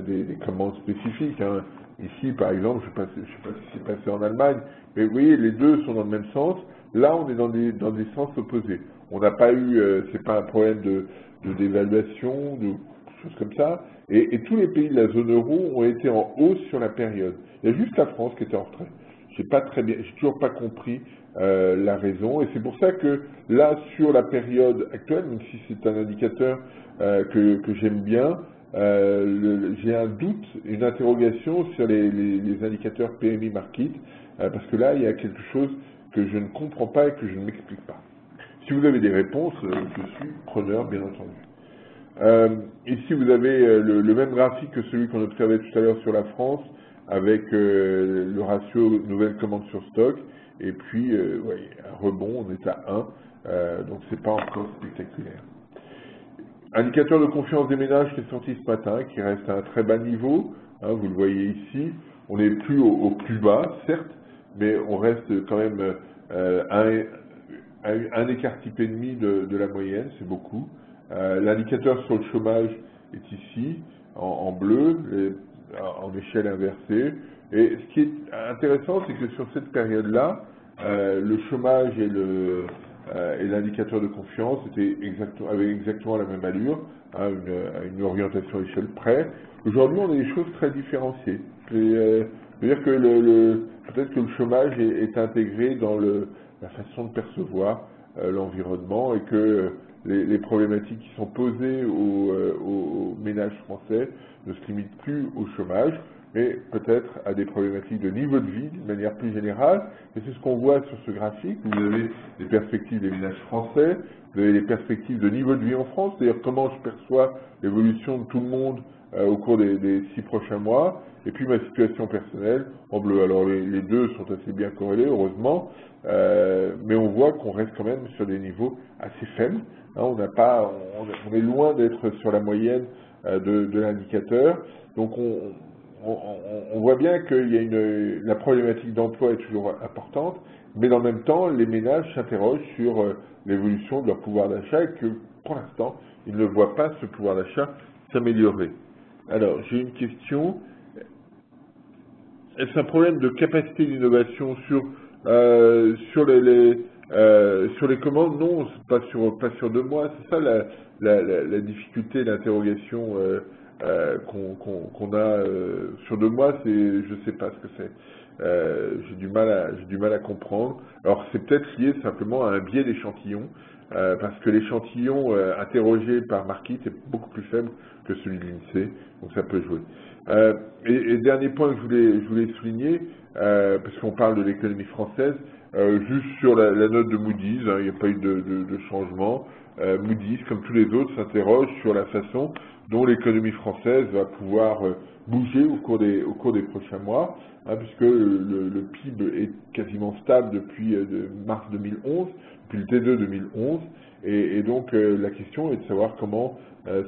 des commandes spécifiques, hein. Ici, par exemple, je ne sais pas si c'est passé en Allemagne, mais vous voyez, les deux sont dans le même sens. Là, on est dans des sens opposés. On n'a pas eu, c'est pas un problème de dévaluation, de choses comme ça. Et tous les pays de la zone euro ont été en hausse sur la période. Il y a juste la France qui était en retrait. J'ai toujours pas compris la raison, et c'est pour ça que là, sur la période actuelle, même si c'est un indicateur que j'aime bien, j'ai un doute, une interrogation sur les indicateurs PMI market, parce que là, il y a quelque chose que je ne comprends pas et que je ne m'explique pas. Si vous avez des réponses, je suis preneur, bien entendu. Ici, vous avez le même graphique que celui qu'on observait tout à l'heure sur la France, avec le ratio nouvelles commandes sur stock, et puis ouais, un rebond, on est à 1, donc c'est pas encore spectaculaire. Indicateur de confiance des ménages qui est sorti ce matin, qui reste à un très bas niveau, hein, vous le voyez ici, on n'est plus au plus bas, certes, mais on reste quand même un écart type et demi de la moyenne, c'est beaucoup. L'indicateur sur le chômage est ici, en bleu, en échelle inversée. Et ce qui est intéressant, c'est que sur cette période-là, le chômage et l'indicateur de confiance avaient exactement la même allure, hein, une orientation à échelle près. Aujourd'hui, on a des choses très différenciées. C'est-à-dire que peut-être que le chômage est intégré dans la façon de percevoir l'environnement, et que les problématiques qui sont posées aux ménages français ne se limitent plus au chômage, mais peut-être à des problématiques de niveau de vie d'une manière plus générale. Et c'est ce qu'on voit sur ce graphique. Vous avez les perspectives des ménages français, vous avez les perspectives de niveau de vie en France, c'est-à-dire comment je perçois l'évolution de tout le monde au cours des 6 prochains mois, et puis ma situation personnelle en bleu. Alors les deux sont assez bien corrélés, heureusement, mais on voit qu'on reste quand même sur des niveaux assez faibles. Hein, on est loin d'être sur la moyenne de l'indicateur. Donc on voit bien que la problématique d'emploi est toujours importante, mais dans le même temps, les ménages s'interrogent sur l'évolution de leur pouvoir d'achat, et que pour l'instant, ils ne voient pas ce pouvoir d'achat s'améliorer. Alors, j'ai une question. Est-ce un problème de capacité d'innovation sur les commandes? Non, pas sur 2 mois. C'est ça la difficulté, l'interrogation qu'on a sur 2 mois. Je sais pas ce que c'est. J'ai du mal à comprendre. Alors c'est peut-être lié simplement à un biais d'échantillon, parce que l'échantillon interrogé par Markit est beaucoup plus faible que celui de l'INSEE, donc ça peut jouer. Et dernier point que je voulais souligner, parce qu'on parle de l'économie française, juste sur la note de Moody's, hein, il n'y a pas eu de changement. Moody's, comme tous les autres, s'interroge sur la façon dont l'économie française va pouvoir bouger au cours des prochains mois, hein, puisque le PIB est quasiment stable depuis mars 2011, depuis le T2 2011, et donc la question est de savoir comment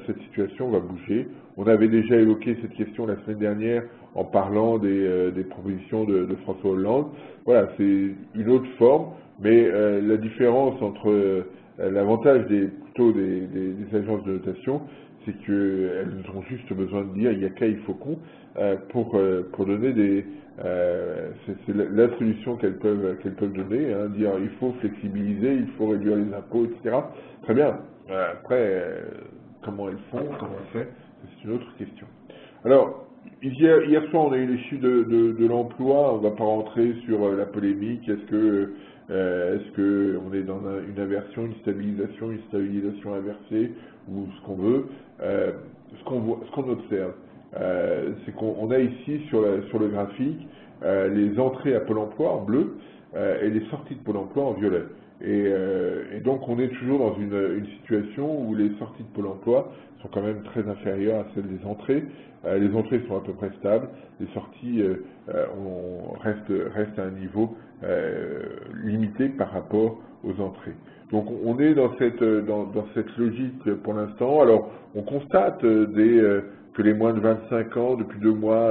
cette situation va bouger. On avait déjà évoqué cette question la semaine dernière en parlant des propositions de François Hollande. Voilà, c'est une autre forme, mais la différence entre l'avantage des agences de notation, c'est qu'elles ont juste besoin de dire il y a qu'à, il faut qu'on, pour donner c'est la solution qu'elles peuvent donner, hein, dire il faut flexibiliser, il faut réduire les impôts, etc. Très bien. Après, comment elles font, comment on fait, c'est une autre question. Alors, hier soir, on a eu les chiffres de l'emploi. On ne va pas rentrer sur la polémique. Est-ce que on est dans une inversion, une stabilisation inversée, ou ce qu'on veut. Ce qu'on observe, c'est qu'on a ici sur le graphique les entrées à Pôle emploi en bleu et les sorties de Pôle emploi en violet. Et donc on est toujours dans une situation où les sorties de Pôle emploi sont quand même très inférieures à celles des entrées. Les entrées sont à peu près stables, les sorties restent à un niveau limité par rapport aux entrées. Donc on est dans cette logique pour l'instant. Alors on constate que les moins de 25 ans, depuis 2 mois,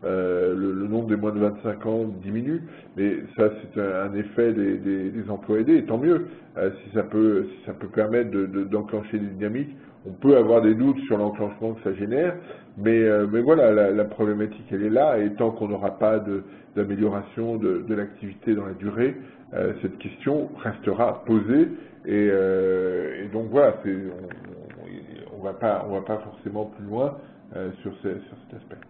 le nombre des moins de 25 ans diminue, mais ça c'est un effet des emplois aidés, et tant mieux, si ça peut permettre d'enclencher des dynamiques. On peut avoir des doutes sur l'enclenchement que ça génère, mais voilà, la problématique elle est là, et tant qu'on n'aura pas d'amélioration de l'activité dans la durée, cette question restera posée, et donc voilà, on va pas forcément plus loin sur cet aspect.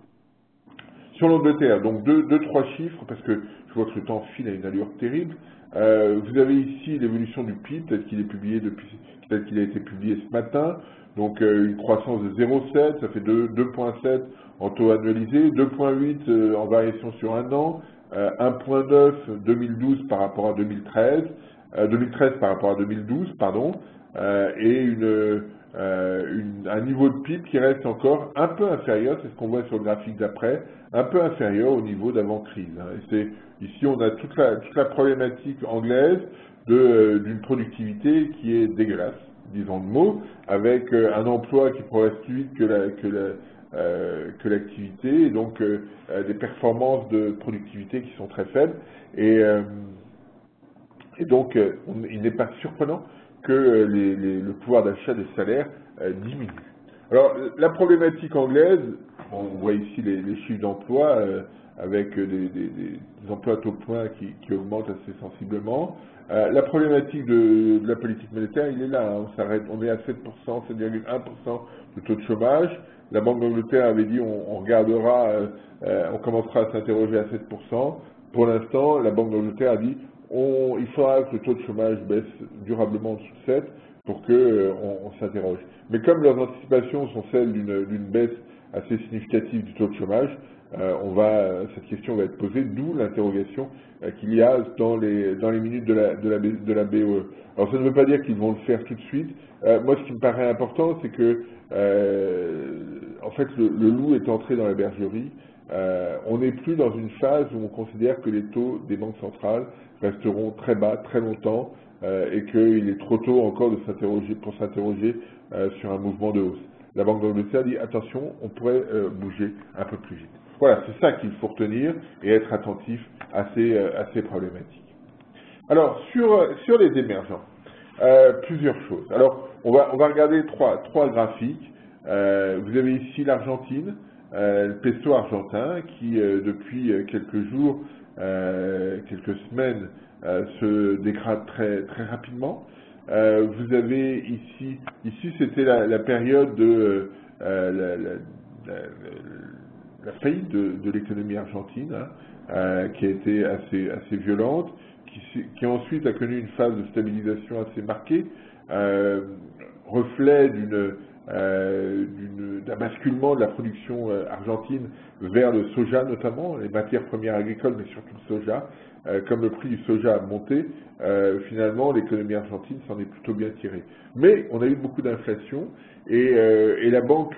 Sur l'Angleterre, donc trois chiffres, parce que je vois que le temps file à une allure terrible. Vous avez ici l'évolution du PIB, tel qu'il a été publié ce matin. Donc une croissance de 0,7, ça fait 2,7 en taux annualisé, 2,8 en variation sur un an, 1,9 2012 par rapport à 2013 par rapport à 2012, pardon, et un niveau de PIB qui reste encore un peu inférieur, c'est ce qu'on voit sur le graphique d'après, un peu inférieur au niveau d'avant-crise. Ici, on a toute la problématique anglaise d'une productivité qui est dégueulasse, disons le mot, avec un emploi qui progresse plus vite que l'activité, et donc des performances de productivité qui sont très faibles. Et donc, il n'est pas surprenant que le pouvoir d'achat des salaires diminue. Alors, la problématique anglaise, on voit ici les chiffres d'emploi avec des emplois à taux plein qui augmentent assez sensiblement. La problématique de la politique monétaire, il est là, on est à 7%, 7,1% de taux de chômage. La Banque d'Angleterre avait dit on regardera, on commencera à s'interroger à 7%. Pour l'instant, la Banque d'Angleterre a dit il faudra que le taux de chômage baisse durablement en dessous de 7 pour qu'on s'interroge. Mais comme leurs anticipations sont celles d'une baisse assez significative du taux de chômage, cette question va être posée, d'où l'interrogation qu'il y a dans les minutes de la BOE. Alors ça ne veut pas dire qu'ils vont le faire tout de suite. Moi, ce qui me paraît important, c'est que en fait, le loup est entré dans la bergerie. On n'est plus dans une phase où on considère que les taux des banques centrales resteront très bas très longtemps et qu'il est trop tôt encore pour s'interroger sur un mouvement de hausse. La Banque d'Angleterre dit attention, on pourrait bouger un peu plus vite. Voilà, c'est ça qu'il faut retenir et être attentif à ces problématiques. Alors, sur les émergents, plusieurs choses. Alors, on va regarder trois graphiques. Vous avez ici l'Argentine, le peso argentin, qui depuis quelques jours, quelques semaines, se dégrade très rapidement. Vous avez ici c'était la période de la faillite de l'économie argentine, qui a été assez violente, qui ensuite a connu une phase de stabilisation assez marquée, reflet d'un basculement de la production argentine vers le soja notamment, les matières premières agricoles, mais surtout le soja. Comme le prix du soja a monté, finalement l'économie argentine s'en est plutôt bien tirée. Mais on a eu beaucoup d'inflation et la banque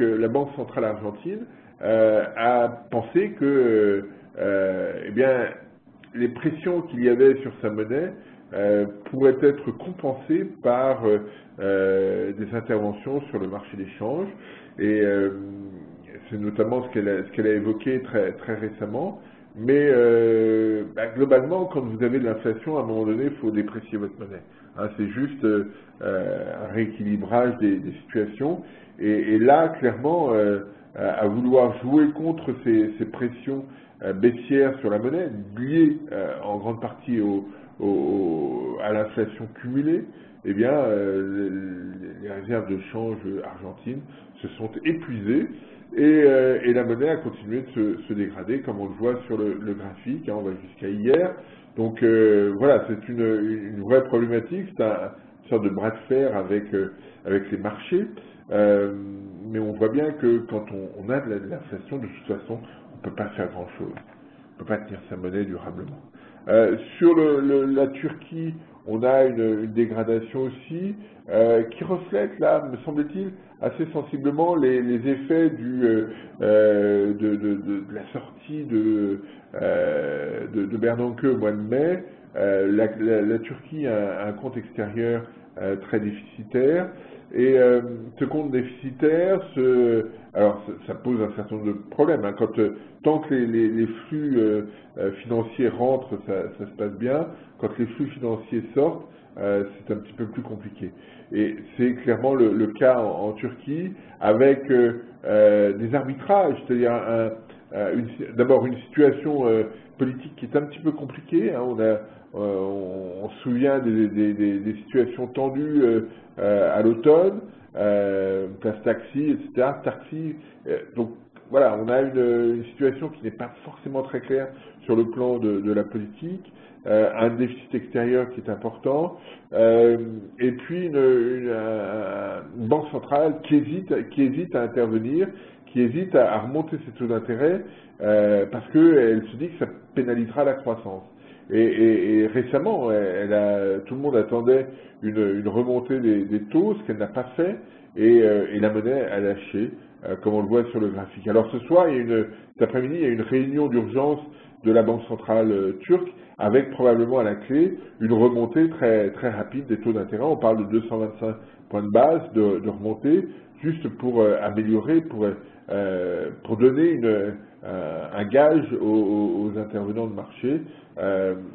centrale argentine a pensé que eh bien, les pressions qu'il y avait sur sa monnaie pourraient être compensées par des interventions sur le marché des changes. Et c'est notamment ce qu'elle a évoqué très récemment. Mais globalement, quand vous avez de l'inflation, à un moment donné, il faut déprécier votre monnaie. C'est juste un rééquilibrage des situations. Et là, clairement, à vouloir jouer contre ces pressions baissières sur la monnaie, liées en grande partie à l'inflation cumulée, eh bien, les réserves de change argentines se sont épuisées et la monnaie a continué de se dégrader, comme on le voit sur le graphique, on va jusqu'à hier. Donc voilà, c'est une vraie problématique, c'est une sorte de bras de fer avec les marchés, mais on voit bien que quand on a de l'inflation, de toute façon, on ne peut pas faire grand-chose, on ne peut pas tenir sa monnaie durablement. Sur la Turquie, on a une dégradation aussi qui reflète, là, me semble-t-il, assez sensiblement les effets de la sortie de Bernanke au mois de mai. La Turquie a un compte extérieur très déficitaire. Et ce compte déficitaire, alors ça pose un certain nombre de problèmes. Tant que les flux financiers rentrent, ça se passe bien. Quand les flux financiers sortent, c'est un petit peu plus compliqué. Et c'est clairement le cas en Turquie, avec des arbitrages, c'est-à-dire d'abord une situation politique qui est un petit peu compliquée. On se souvient des situations tendues à l'automne, place taxi, etc. Donc voilà, on a une situation qui n'est pas forcément très claire sur le plan de la politique, un déficit extérieur qui est important, et puis une banque centrale qui hésite à intervenir, qui hésite à remonter ses taux d'intérêt, parce qu'elle se dit que ça pénalisera la croissance. Et récemment, tout le monde attendait une remontée des taux, ce qu'elle n'a pas fait, et la monnaie a lâché, comme on le voit sur le graphique. Alors ce soir, cet après-midi, il y a une réunion d'urgence de la Banque centrale turque, avec probablement à la clé une remontée très, très rapide des taux d'intérêt. On parle de 225 points de base de remontée, juste pour améliorer, pour donner un gage aux intervenants de marché.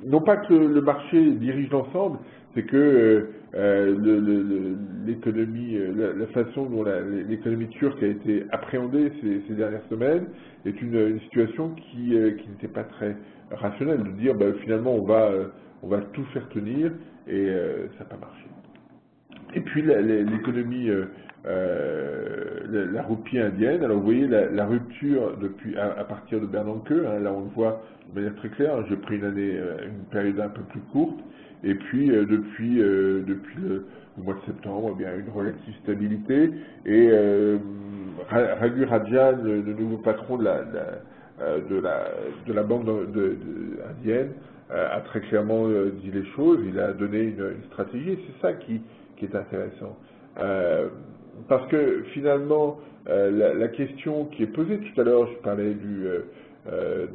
Non pas que le marché dirige l'ensemble, c'est que l'économie, la façon dont l'économie turque a été appréhendée ces dernières semaines est une situation qui n'était pas très rationnelle, de dire finalement on va tout faire tenir et ça n'a pas marché. Et puis l'économie, la roupie indienne, alors vous voyez la rupture à partir de Bernanke, hein, là on le voit de manière très claire, hein, j'ai pris une période un peu plus courte, et puis depuis le mois de septembre, eh bien, une relative stabilité, et Raghu Rajan, le nouveau patron de la banque indienne, a très clairement dit les choses, il a donné une stratégie, et c'est ça qui est intéressant. Parce que finalement, la question qui est posée, tout à l'heure je parlais de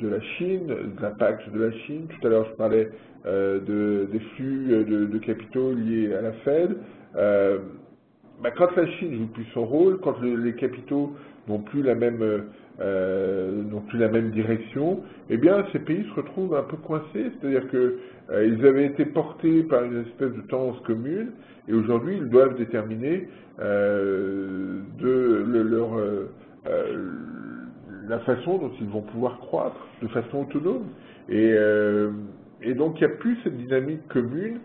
la Chine, de l'impact de la Chine, tout à l'heure je parlais des flux de capitaux liés à la Fed. Quand la Chine joue plus son rôle, quand les capitaux n'ont plus la même direction, eh bien ces pays se retrouvent un peu coincés, c'est-à-dire que ils avaient été portés par une espèce de tendance commune, et aujourd'hui ils doivent déterminer la façon dont ils vont pouvoir croître de façon autonome. Et donc il n'y a plus cette dynamique commune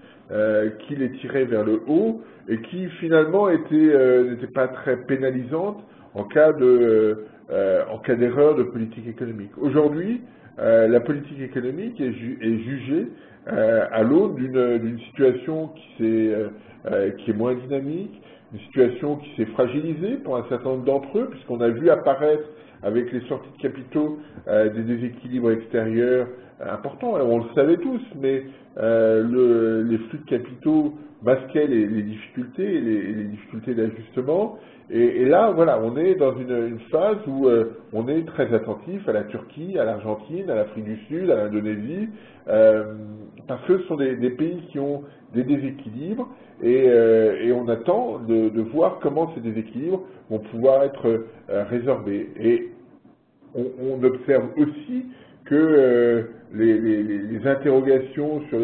qui les tirait vers le haut et qui finalement n'était pas très pénalisante en cas d'erreur de politique économique. Aujourd'hui, la politique économique est jugée à l'aune d'une situation qui est moins dynamique, une situation qui s'est fragilisée pour un certain nombre d'entre eux, puisqu'on a vu apparaître avec les sorties de capitaux des déséquilibres extérieurs importants. Alors, on le savait tous, mais les flux de capitaux masquaient les difficultés et les difficultés d'ajustement. Et là, voilà, on est dans une phase où on est très attentif à la Turquie, à l'Argentine, à l'Afrique du Sud, à l'Indonésie, parce que ce sont des pays qui ont des déséquilibres et on attend de voir comment ces déséquilibres vont pouvoir être résorbés. Et on observe aussi que les interrogations sur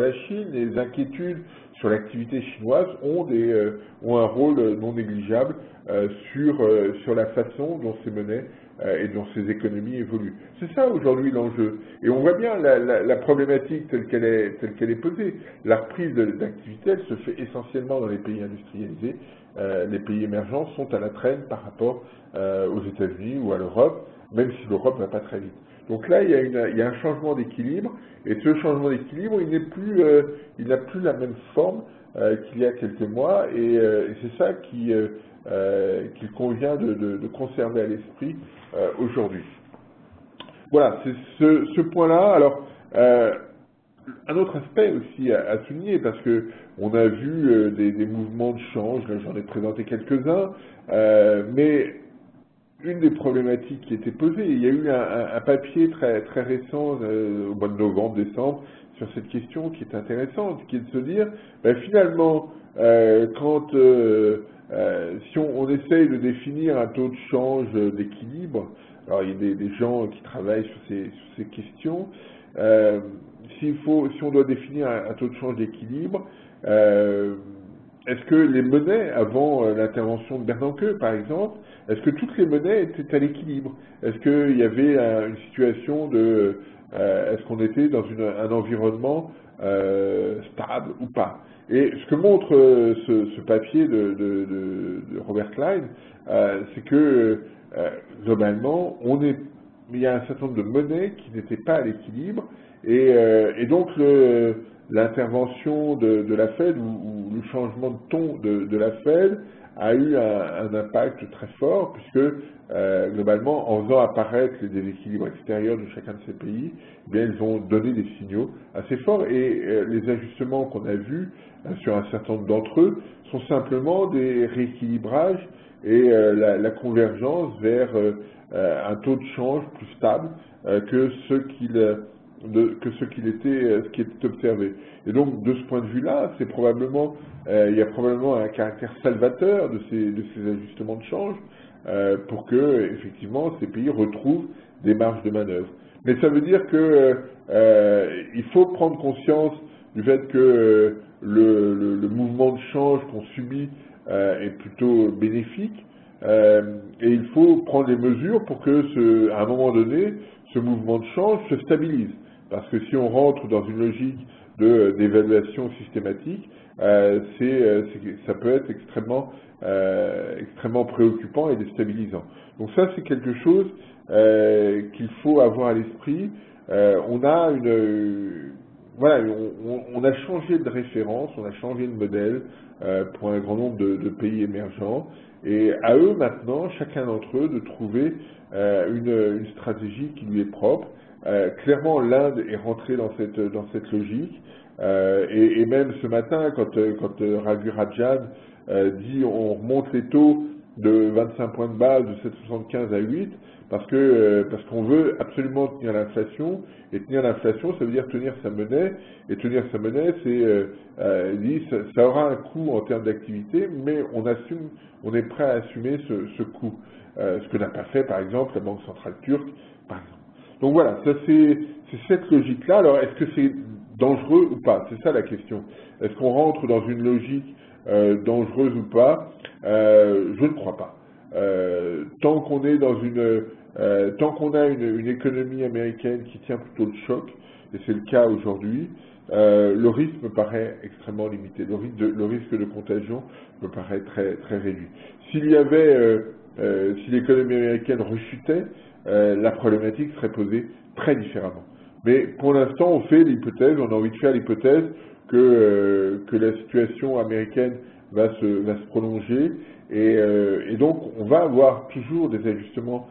la Chine, les inquiétudes sur l'activité chinoise ont un rôle non négligeable sur la façon dont ces monnaies et dont ces économies évoluent. C'est ça aujourd'hui l'enjeu. Et on voit bien la problématique telle qu'elle est posée. La reprise d'activité, elle se fait essentiellement dans les pays industrialisés. Les pays émergents sont à la traîne par rapport aux États-Unis ou à l'Europe, même si l'Europe ne va pas très vite. Donc là, il y a un changement d'équilibre, et ce changement d'équilibre, il n'a plus la même forme qu'il y a quelques mois, et c'est ça qu'il convient de conserver à l'esprit aujourd'hui. Voilà, c'est ce point-là. Alors, un autre aspect aussi à souligner, parce que on a vu des mouvements de change, là j'en ai présenté quelques-uns, mais une des problématiques qui était posée, il y a eu un papier très, très récent au mois de novembre, décembre, sur cette question qui est intéressante, qui est de se dire, finalement, si on essaye de définir un taux de change d'équilibre, alors il y a des gens qui travaillent sur ces questions, si on doit définir un taux de change d'équilibre, est-ce que les monnaies, avant l'intervention de Bernanke, par exemple, est-ce que toutes les monnaies étaient à l'équilibre? Est-ce qu'il y avait une situation est-ce qu'on était dans un environnement stable ou pas? Et ce que montre ce papier de Robert Klein, c'est que globalement, il y a un certain nombre de monnaies qui n'étaient pas à l'équilibre, et donc l'intervention de la Fed ou le changement de ton de la Fed a eu un impact très fort, puisque globalement, en faisant apparaître les déséquilibres extérieurs de chacun de ces pays, eh bien, ils ont donné des signaux assez forts, et les ajustements qu'on a vus sur un certain nombre d'entre eux, sont simplement des rééquilibrages et la convergence vers un taux de change plus stable que ce qui était observé. Et donc, de ce point de vue-là, il y a probablement un caractère salvateur de ces ajustements de change pour que, effectivement, ces pays retrouvent des marges de manœuvre. Mais ça veut dire que il faut prendre conscience du fait que le mouvement de change qu'on subit est plutôt bénéfique, et il faut prendre des mesures pour que, à un moment donné, ce mouvement de change se stabilise. Parce que si on rentre dans une logique d'évaluation systématique, ça peut être extrêmement préoccupant et déstabilisant. Donc ça, c'est quelque chose qu'il faut avoir à l'esprit. On a changé de référence, on a changé de modèle pour un grand nombre de pays émergents, et à eux maintenant, chacun d'entre eux, de trouver une stratégie qui lui est propre. Clairement, l'Inde est rentrée dans cette logique, et même ce matin, quand Raghu Rajan dit on remonte les taux de 25 points de base de 7,75 à 8, parce qu'on veut absolument tenir l'inflation, et tenir l'inflation, ça veut dire tenir sa monnaie, et tenir sa monnaie, il dit, ça aura un coût en termes d'activité, mais on est prêt à assumer ce coût, ce que n'a pas fait, par exemple, la Banque centrale turque, par exemple. Donc voilà, ça c'est cette logique-là. Alors, est-ce que c'est dangereux ou pas? C'est ça la question. Est-ce qu'on rentre dans une logique dangereuse ou pas? Je ne crois pas. Tant qu'on a une économie américaine qui tient plutôt le choc, et c'est le cas aujourd'hui, le risque me paraît extrêmement limité. Le risque de contagion me paraît très, très réduit. Si l'économie américaine rechutait, la problématique serait posée très différemment. Mais pour l'instant, on a envie de faire l'hypothèse que la situation américaine va se prolonger, et donc on va avoir toujours des ajustements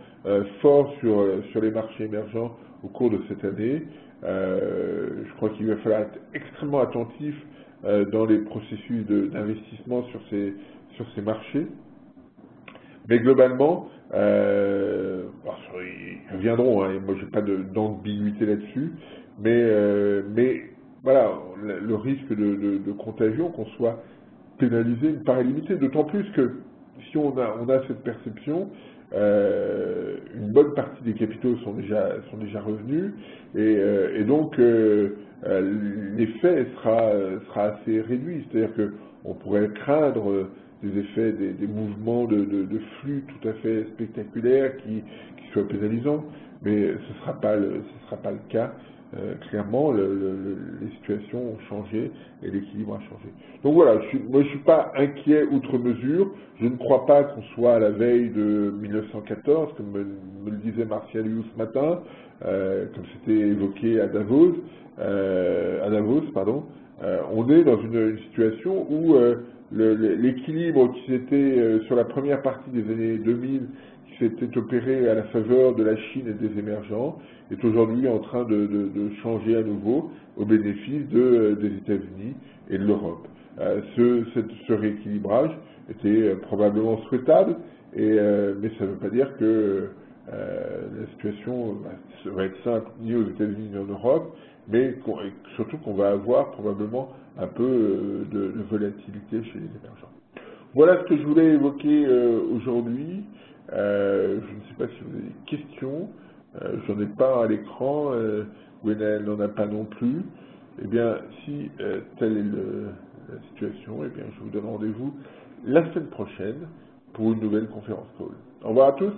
forts sur les marchés émergents au cours de cette année. Je crois qu'il va falloir être extrêmement attentif dans les processus d'investissement sur ces marchés. Mais globalement, ils reviendront, hein, moi j'ai pas d'ambiguïté là-dessus, mais voilà, le risque de contagion, qu'on soit pénalisé, me paraît limité, d'autant plus que si on a cette perception, une bonne partie des capitaux sont déjà revenus, et donc l'effet sera assez réduit, c'est-à-dire qu'on pourrait craindre des effets, des mouvements de flux tout à fait spectaculaires qui soient pénalisants, mais ce ne sera pas le cas. Clairement, les situations ont changé et l'équilibre a changé. Donc voilà, moi je ne suis pas inquiet outre mesure. Je ne crois pas qu'on soit à la veille de 1914, comme me le disait Martial Liu ce matin, comme c'était évoqué à Davos, pardon. On est dans une situation où l'équilibre qui s'était sur la première partie des années 2000, qui s'était opéré à la faveur de la Chine et des émergents, est aujourd'hui en train de changer à nouveau au bénéfice des États-Unis et de l'Europe. Ce rééquilibrage était probablement souhaitable, mais ça ne veut pas dire que la situation va être simple ni aux États-Unis ni en Europe, mais surtout qu'on va avoir probablement un peu de volatilité chez les émergents. Voilà ce que je voulais évoquer aujourd'hui. Je ne sais pas si vous avez des questions. J'en ai pas à l'écran. Gwenaëlle n'en a pas non plus. Eh bien, si telle est la situation, eh bien, je vous donne rendez-vous la semaine prochaine pour une nouvelle conférence call. Au revoir à tous.